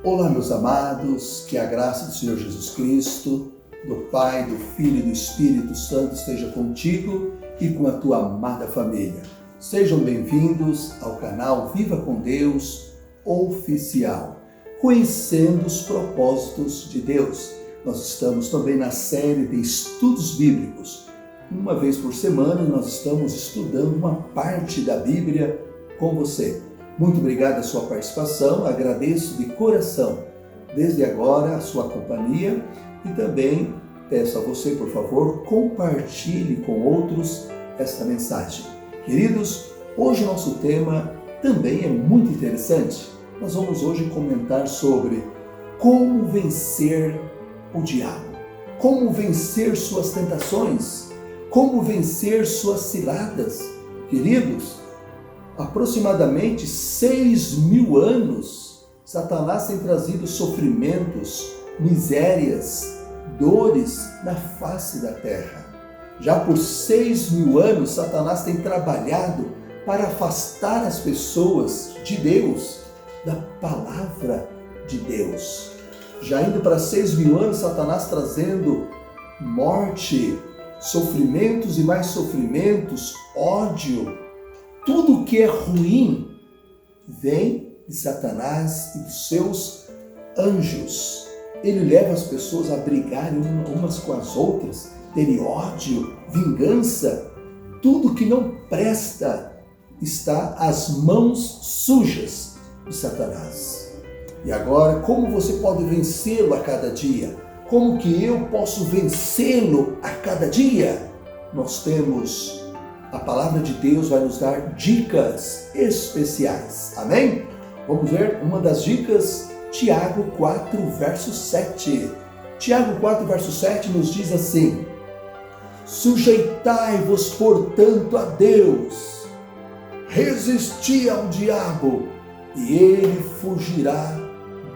Olá, meus amados, que a graça do Senhor Jesus Cristo, do Pai, do Filho e do Espírito Santo esteja contigo e com a tua amada família. Sejam bem-vindos ao canal Viva com Deus Oficial, conhecendo os propósitos de Deus. Nós estamos também na série de estudos bíblicos. Uma vez por semana nós estamos estudando uma parte da Bíblia com você. Muito obrigado a sua participação, agradeço de coração, desde agora, a sua companhia e também peço a você, por favor, compartilhe com outros esta mensagem. Queridos, hoje o nosso tema também é muito interessante. Nós vamos hoje comentar sobre como vencer o diabo, como vencer suas tentações, como vencer suas ciladas. Queridos, aproximadamente 6.000 anos, Satanás tem trazido sofrimentos, misérias, dores na face da terra. Já por 6.000 anos, Satanás tem trabalhado para afastar as pessoas de Deus, da palavra de Deus. Já indo para 6.000 anos, Satanás trazendo morte, sofrimentos e mais sofrimentos, ódio. Tudo que é ruim vem de Satanás e dos seus anjos. Ele leva as pessoas a brigarem umas com as outras, terem ódio, vingança. Tudo que não presta está às mãos sujas de Satanás. E agora, como você pode vencê-lo a cada dia? Como que eu posso vencê-lo a cada dia? Nós temos... A palavra de Deus vai nos dar dicas especiais. Amém? Vamos ver uma das dicas, Tiago 4, verso 7. Tiago 4, verso 7 nos diz assim: sujeitai-vos, portanto, a Deus, resisti ao diabo, e ele fugirá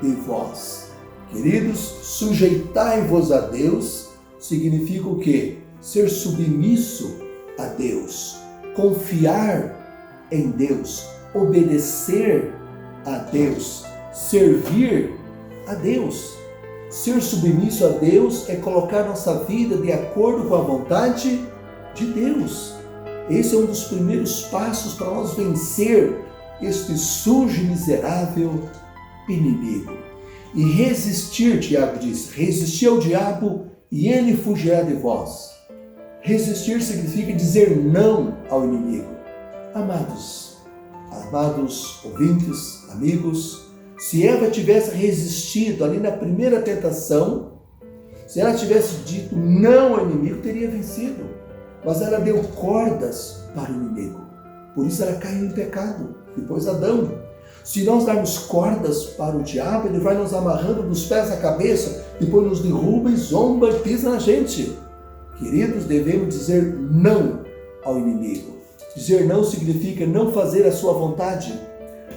de vós. Queridos, sujeitai-vos a Deus significa o quê? Ser submisso a Deus, confiar em Deus, obedecer a Deus, servir a Deus. Ser submisso a Deus é colocar nossa vida de acordo com a vontade de Deus. Esse é um dos primeiros passos para nós vencer este sujo e miserável inimigo. E resistir, Tiago diz, resistir ao diabo e ele fugirá de vós. Resistir significa dizer não ao inimigo. Amados ouvintes, amigos, se Eva tivesse resistido ali na primeira tentação, se ela tivesse dito não ao inimigo, teria vencido. Mas ela deu cordas para o inimigo. Por isso ela caiu em pecado. Depois Adão. Se nós darmos cordas para o diabo, ele vai nos amarrando dos pés à cabeça, depois nos derruba e zomba e pisa na gente. Queridos, devemos dizer não ao inimigo. Dizer não significa não fazer a sua vontade,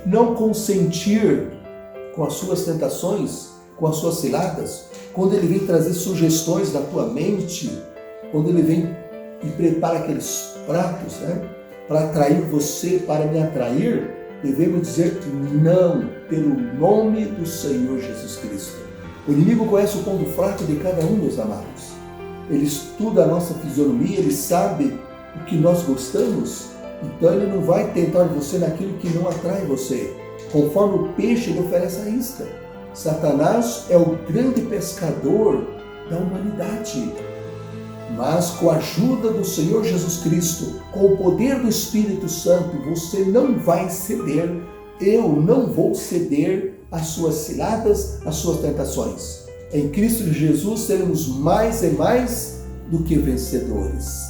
não consentir com as suas tentações, com as suas ciladas. Quando ele vem trazer sugestões na tua mente, quando ele vem e prepara aqueles pratos, para atrair você, para me atrair, devemos dizer não, pelo nome do Senhor Jesus Cristo. O inimigo conhece o ponto fraco de cada um, meus amados. Ele estuda a nossa fisionomia, ele sabe o que nós gostamos, então ele não vai tentar você naquilo que não atrai você. Conforme o peixe, ele oferece a isca. Satanás é o grande pescador da humanidade. Mas com a ajuda do Senhor Jesus Cristo, com o poder do Espírito Santo, você não vai ceder, eu não vou ceder às suas ciladas, às suas tentações. Em Cristo Jesus seremos mais e mais do que vencedores.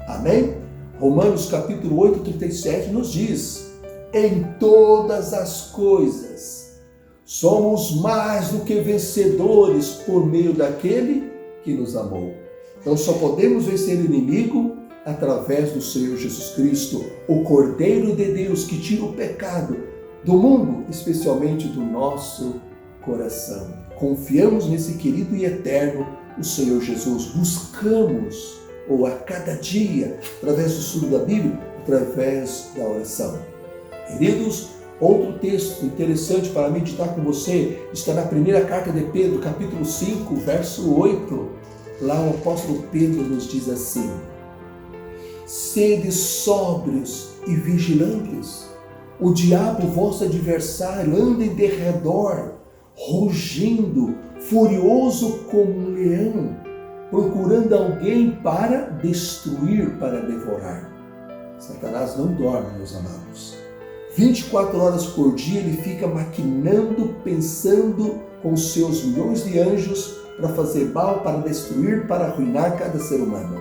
Amém? Romanos capítulo 8, 37 nos diz: em todas as coisas somos mais do que vencedores por meio daquele que nos amou. Então só podemos vencer o inimigo através do Senhor Jesus Cristo, o Cordeiro de Deus que tira o pecado do mundo, especialmente do nosso coração. Confiamos nesse querido e eterno, o Senhor Jesus. Buscamos, ou a cada dia, através do estudo da Bíblia, através da oração. Queridos, Outro texto interessante para meditar com você está na primeira carta de Pedro, capítulo 5, verso 8. Lá o apóstolo Pedro nos diz assim: sede sóbrios e vigilantes. O diabo, vosso adversário, anda em derredor, rugindo, furioso como um leão, procurando alguém para destruir, para devorar. Satanás não dorme, meus amados. 24 horas por dia ele fica maquinando, pensando com seus milhões de anjos para fazer mal, para destruir, para arruinar cada ser humano.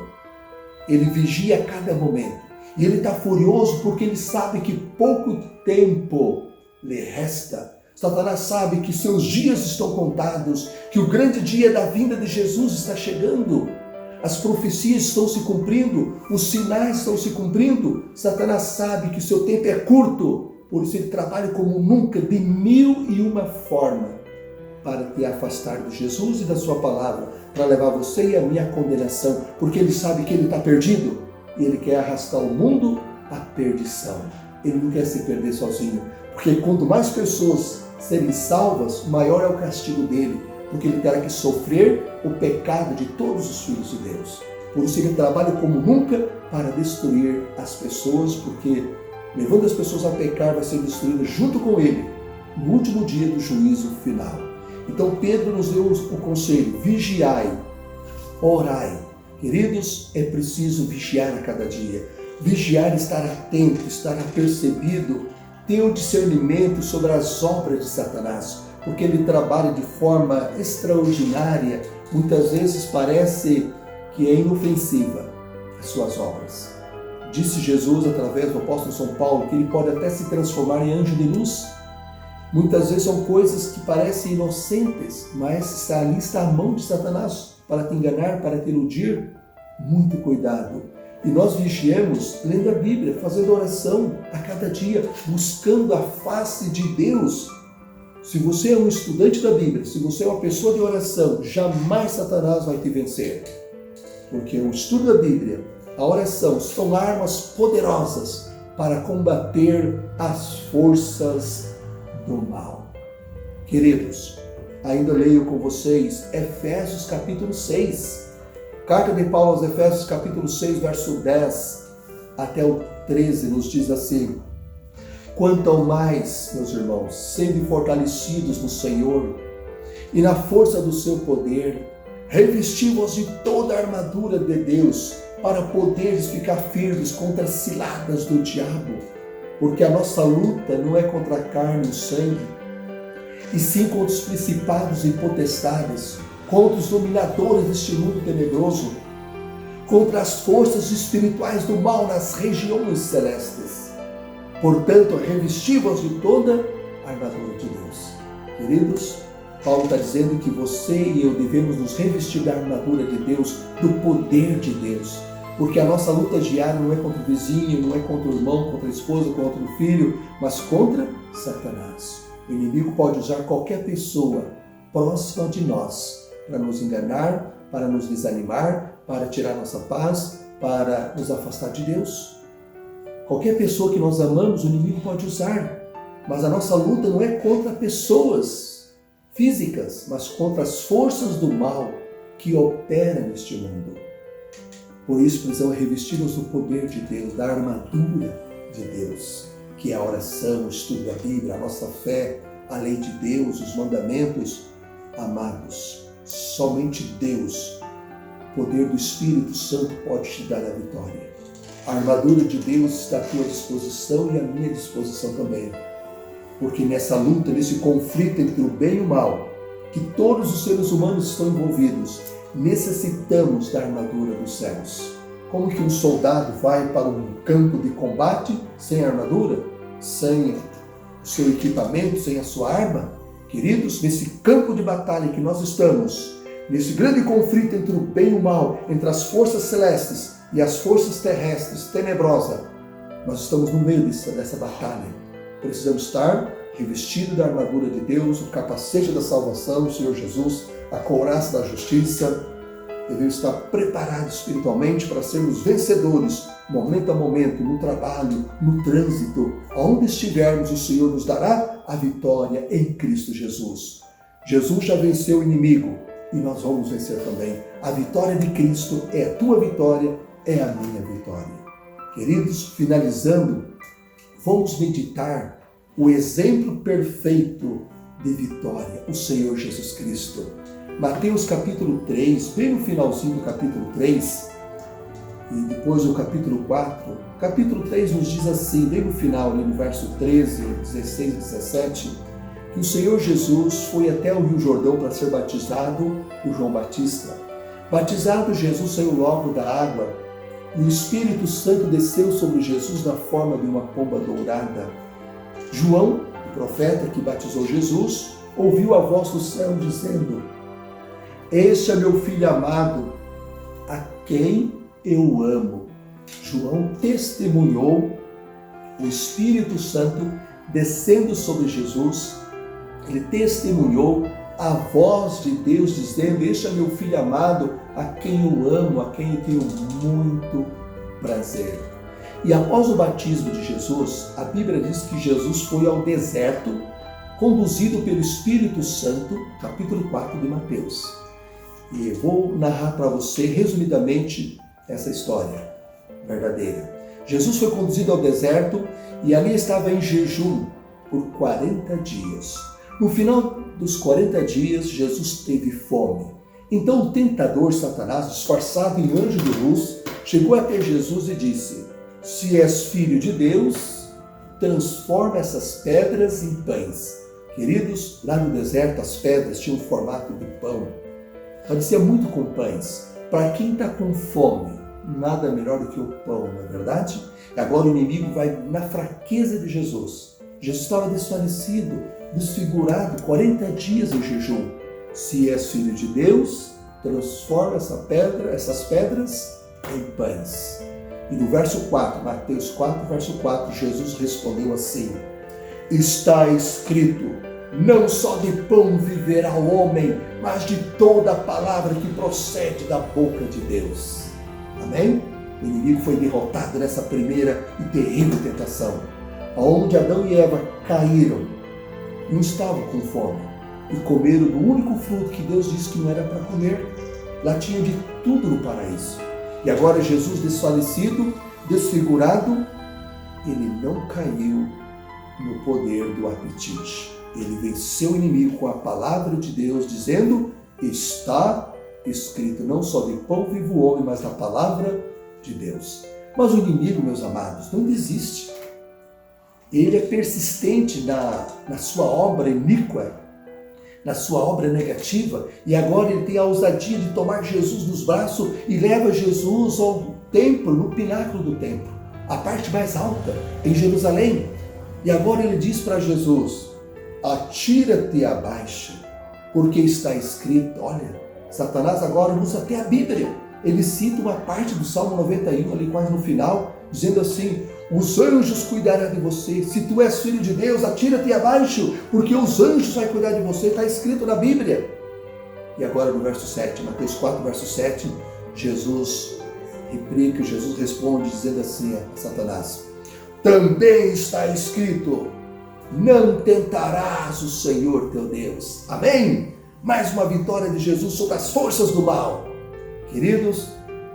Ele vigia a cada momento. E ele está furioso porque ele sabe que pouco tempo lhe resta. Satanás sabe que seus dias estão contados, que o grande dia da vinda de Jesus está chegando. As profecias estão se cumprindo, os sinais estão se cumprindo. Satanás sabe que o seu tempo é curto, por isso ele trabalha como nunca, de 1001 formas, para te afastar de Jesus e da sua palavra, para levar você e a minha condenação, porque ele sabe que ele está perdido e ele quer arrastar o mundo à perdição. Ele não quer se perder sozinho, porque quanto mais pessoas serem salvas, maior é o castigo dele, porque ele terá que sofrer o pecado de todos os filhos de Deus. Por isso ele trabalha como nunca para destruir as pessoas, porque levando as pessoas a pecar vai ser destruída junto com ele no último dia do juízo final. Então Pedro nos deu o conselho: vigiai, orai. Queridos, é preciso vigiar a cada dia. Vigiar, estar atento, estar apercebido, ter o discernimento sobre as obras de Satanás, porque ele trabalha de forma extraordinária. Muitas vezes parece que é inofensiva as suas obras. Disse Jesus através do apóstolo São Paulo que ele pode até se transformar em anjo de luz. Muitas vezes são coisas que parecem inocentes, mas ali está a mão de Satanás para te enganar, para te iludir. Muito cuidado. E nós vigiamos lendo a Bíblia, fazendo oração a cada dia, buscando a face de Deus. Se você é um estudante da Bíblia, se você é uma pessoa de oração, jamais Satanás vai te vencer. Porque o estudo da Bíblia, a oração, são armas poderosas para combater as forças do mal. Queridos, ainda leio com vocês Efésios capítulo 6. Carta de Paulo aos Efésios capítulo 6, verso 10 até o 13 nos diz assim: quanto ao mais, meus irmãos, sendo fortalecidos no Senhor e na força do seu poder, revesti-vos de toda a armadura de Deus, para poderes ficar firmes contra as ciladas do diabo, porque a nossa luta não é contra a carne e o sangue, e sim contra os principados e potestades, contra os dominadores deste mundo tenebroso, contra as forças espirituais do mal nas regiões celestes. Portanto, revesti-vos de toda a armadura de Deus. Queridos, Paulo está dizendo que você e eu devemos nos revestir da armadura de Deus, do poder de Deus. Porque a nossa luta diária não é contra o vizinho, não é contra o irmão, contra a esposa, contra o filho, mas contra Satanás. O inimigo pode usar qualquer pessoa próxima de nós para nos enganar, para nos desanimar, para tirar nossa paz, para nos afastar de Deus. Qualquer pessoa que nós amamos, o inimigo pode usar. Mas a nossa luta não é contra pessoas físicas, mas contra as forças do mal que operam neste mundo. Por isso precisamos revestir-nos do poder de Deus, da armadura de Deus, que é a oração, o estudo da Bíblia, a nossa fé, a lei de Deus, os mandamentos. Amados, somente Deus, o poder do Espírito Santo pode te dar a vitória. A armadura de Deus está à tua disposição e à minha disposição também. Porque nessa luta, nesse conflito entre o bem e o mal, que todos os seres humanos estão envolvidos, necessitamos da armadura dos céus. Como que um soldado vai para um campo de combate sem armadura, sem o seu equipamento, sem a sua arma? Queridos, nesse campo de batalha que nós estamos, nesse grande conflito entre o bem e o mal, entre as forças celestes e as forças terrestres tenebrosas, nós estamos no meio dessa batalha. Precisamos estar revestidos da armadura de Deus, o capacete da salvação, o Senhor Jesus, a couraça da justiça. Devemos estar preparados espiritualmente para sermos vencedores momento a momento, no trabalho, no trânsito, aonde estivermos, o Senhor nos dará a vitória em Cristo Jesus. Jesus já venceu o inimigo e nós vamos vencer também. A vitória de Cristo é a tua vitória, é a minha vitória. Queridos, finalizando, vamos meditar o exemplo perfeito de vitória, o Senhor Jesus Cristo. Mateus capítulo 3, bem no finalzinho do capítulo 3, e depois o capítulo 4, capítulo 3 nos diz assim, bem no final, ali no verso 13, 16 e 17, que o Senhor Jesus foi até o Rio Jordão para ser batizado por João Batista. Batizado, Jesus saiu logo da água e o Espírito Santo desceu sobre Jesus na forma de uma pomba dourada. João, o profeta que batizou Jesus, ouviu a voz do céu dizendo: Este é meu filho amado, a quem eu amo. João testemunhou o Espírito Santo descendo sobre Jesus. Ele testemunhou a voz de Deus dizendo: Este é meu filho amado, a quem eu amo, a quem eu tenho muito prazer. E após o batismo de Jesus, a Bíblia diz que Jesus foi ao deserto, conduzido pelo Espírito Santo, capítulo 4 de Mateus. E eu vou narrar para você, resumidamente, essa história verdadeira. Jesus foi conduzido ao deserto e ali estava em jejum por 40 dias. No final dos 40 dias, Jesus teve fome. Então o tentador Satanás, disfarçado em anjo de luz, chegou até Jesus e disse: Se és filho de Deus, transforma essas pedras em pães. Queridos, lá no deserto as pedras tinham formato de pão. Parecia muito com pães. Para quem está com fome, nada melhor do que o pão, não é verdade? E agora o inimigo vai na fraqueza de Jesus. Jesus estava desfalecido, desfigurado, 40 dias em jejum. Se és filho de Deus, transforma essas pedras em pães. E no verso 4, Mateus 4, verso 4, Jesus respondeu assim: Está escrito, não só de pão viverá o homem, mas de toda a palavra que procede da boca de Deus. Amém? O inimigo foi derrotado nessa primeira e terrível tentação, onde Adão e Eva caíram, não estavam com fome e comeram do único fruto que Deus disse que não era para comer. Lá tinha de tudo no paraíso. E agora Jesus, desfalecido, desfigurado, ele não caiu no poder do apetite. Ele venceu o inimigo com a palavra de Deus, dizendo: Está escrito, não só de pão vive o homem, mas da palavra de Deus. Mas o inimigo, meus amados, não desiste. Ele é persistente na sua obra iníqua, na sua obra negativa, e agora ele tem a ousadia de tomar Jesus nos braços e leva Jesus ao templo, no pináculo do templo, a parte mais alta, em Jerusalém. E agora ele diz para Jesus: Atira-te abaixo, porque está escrito. Olha, Satanás agora usa até a Bíblia. Ele cita uma parte do Salmo 91, ali quase no final, dizendo assim: Os anjos cuidarão de você. Se tu és filho de Deus, atira-te abaixo, porque os anjos vão cuidar de você. Está escrito na Bíblia. E agora no verso 7, Mateus 4, verso 7, Jesus replica, Jesus responde dizendo assim a Satanás: Também está escrito, não tentarás o Senhor teu Deus. Amém? Mais uma vitória de Jesus sobre as forças do mal. Queridos,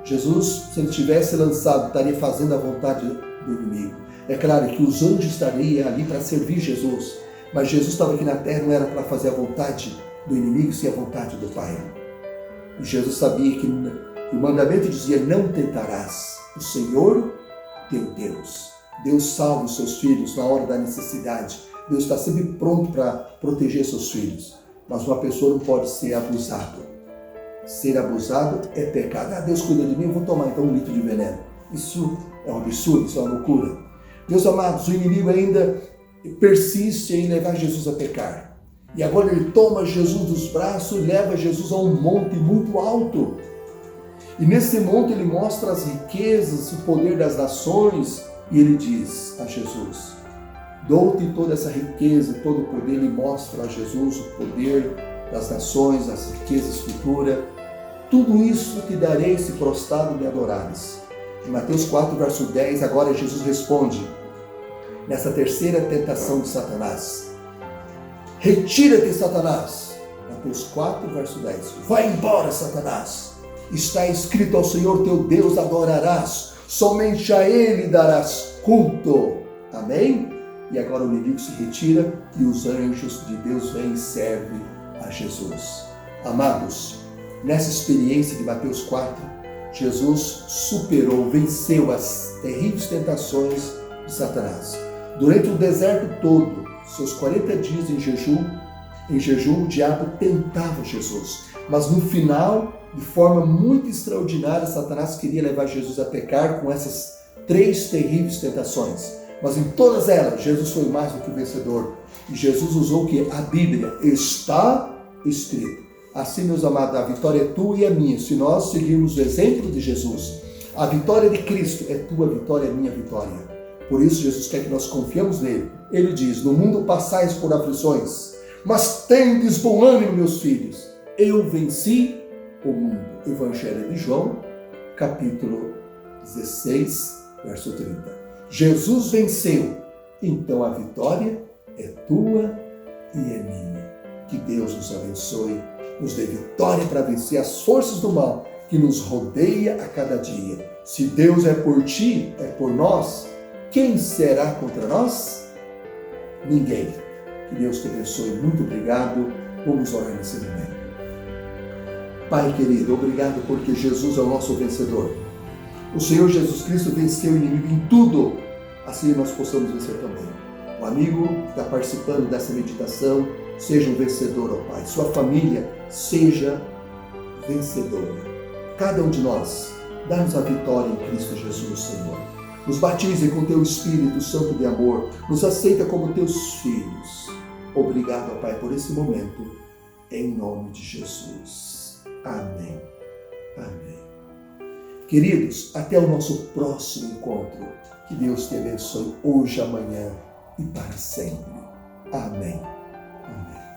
Jesus, se ele tivesse lançado, estaria fazendo a vontade do inimigo. É claro que os anjos estariam ali para servir Jesus, mas Jesus estava aqui na terra, não era para fazer a vontade do inimigo, sim a vontade do Pai. E Jesus sabia que o mandamento dizia: não tentarás o Senhor teu Deus. Deus salva os seus filhos na hora da necessidade. Deus está sempre pronto para proteger seus filhos. Mas uma pessoa não pode ser abusada. Ser abusado é pecado. Deus cuida de mim, eu vou tomar então 1 litro de veneno. Isso é um absurdo, isso é uma loucura. Meus amados, o inimigo ainda persiste em levar Jesus a pecar. E agora ele toma Jesus dos braços e leva Jesus a um monte muito alto. E nesse monte ele mostra as riquezas, o poder das nações, e ele diz a Jesus: dou-te toda essa riqueza, todo o poder. Ele mostra a Jesus o poder das nações, as riquezas futuras. Tudo isso te darei se prostrado me adorares. Em Mateus 4, verso 10, agora Jesus responde, nessa terceira tentação de Satanás. Retira-te, Satanás. Mateus 4, verso 10. Vai embora, Satanás. Está escrito: ao Senhor teu Deus adorarás, somente a Ele darás culto. Amém? E agora o inimigo se retira e os anjos de Deus vêm e servem a Jesus. Amados, nessa experiência de Mateus 4, Jesus superou, venceu as terríveis tentações de Satanás. Durante o deserto todo, seus 40 dias em jejum, o diabo tentava Jesus. Mas no final, de forma muito extraordinária, Satanás queria levar Jesus a pecar com essas 3 terríveis tentações. Mas em todas elas, Jesus foi mais do que o vencedor. E Jesus usou o que? A Bíblia. Está escrito. Assim, meus amados, a vitória é tua e é minha, se nós seguirmos o exemplo de Jesus. A vitória de Cristo é tua vitória, é minha vitória. Por isso, Jesus quer que nós confiemos nele. Ele diz: no mundo passais por aflições, mas tendes bom ânimo, meus filhos. Eu venci o mundo. Evangelho de João, capítulo 16, verso 30. Jesus venceu, então a vitória é tua e é minha. Que Deus nos abençoe, nos dê vitória para vencer as forças do mal que nos rodeia a cada dia. Se Deus é por ti, é por nós, quem será contra nós? Ninguém. Que Deus te abençoe. Muito obrigado. Vamos orar nesse momento. Pai querido, obrigado porque Jesus é o nosso vencedor. O Senhor Jesus Cristo venceu o inimigo em tudo. Assim nós possamos vencer também. O amigo que está participando dessa meditação, seja um vencedor, ó Pai. Sua família seja vencedora. Cada um de nós, dá-nos a vitória em Cristo Jesus, Senhor. Nos batize com Teu Espírito Santo de amor. Nos aceita como Teus filhos. Obrigado, ó Pai, por esse momento. Em nome de Jesus. Amém. Amém. Queridos, até o nosso próximo encontro. Que Deus te abençoe hoje, amanhã e para sempre. Amém. Amém.